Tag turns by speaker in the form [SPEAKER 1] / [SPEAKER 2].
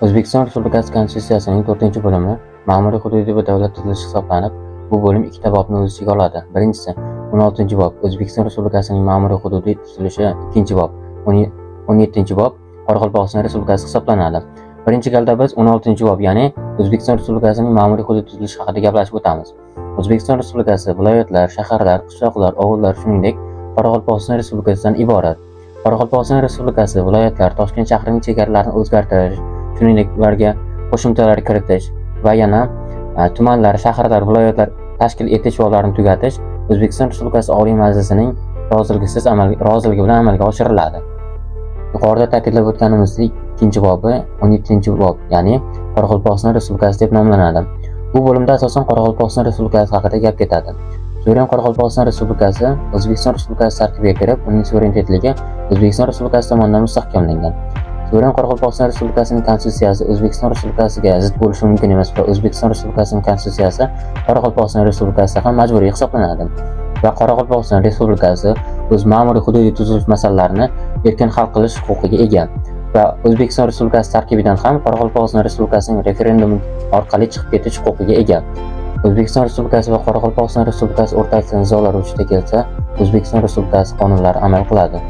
[SPEAKER 1] O'zbekiston Respublikasi Konstitutsiyasining 4-bo'limi ma'muriy hududiy va davlat tuzilishi hisoblanib, bu bo'lim ikkita bobni o'z ichiga oladi. Birinchisi 16-bob O'zbekiston Respublikasining ma'muriy hududiy tuzilishi, 2-bob 17-bob Qoraqalpog'iston Respublikasi hisoblanadi. Birinchi galda biz 16-bob, ya'ni O'zbekiston Respublikasining ma'muriy hududiy tuzilishi haqida gaplashib o'tamiz. O'zbekiston Respublikasi viloyatlar, shaharlar, qishloqlar, ovullar, shuningdek Qoraqalpog'iston Respublikasidan iborat. Qoraqalpog'iston Respublikasi viloyatlar Toshkent shahrining chegaralarini o'zgartirish, shuningdek ularga qo'shimchalar kiritish va yana tumanlar, shaharlar, viloyatlar tashkil etish va ularni tugatish O'zbekiston Respublikasi Oliy Majlisining roziligi bilan amalga oshiriladi. Yuqorida ta'kidlab o'tganimizdek, 2-bobi 17-bob, ya'ni Qoraqalpog'iston Respublikasi deb nomlanadi. Bu bo'limda asosan Qoraqalpog'iston Respublikasi haqida gap ketadi. Suveren Qoraqalpog'iston Respublikasi O'zbekiston Respublikasi tarkibiga kirib, uning suverenitetigi O'zbekiston Respublikasi tomonidan mustahkamlangan. Suveren Qoraqalpog'iston Respublikasining Konstitutsiyasi O'zbekiston Respublikasiga zid bo'lishi mumkin emas va O'zbekiston Respublikasining Konstitutsiyasi Qoraqalpog'iston Respublikasida ham majburiy hisoblanadi. Va Qoraqalpog'iston Respublikasi o'z ma'muriy hududiy tuzilish masalalarini erkin hal qilish huquqiga ega va O'zbekiston Respublikasi tarkibidan ham Qoraqalpog'iston Respublikasining referendum orqali chiqib ketish huquqiga ega. O'zbekiston Respublikasi va Qoraqalpog'iston Respublikasi o'rtasida nizolar vujudga kelsa, O'zbekiston Respublikasi qonunlari amal qiladi.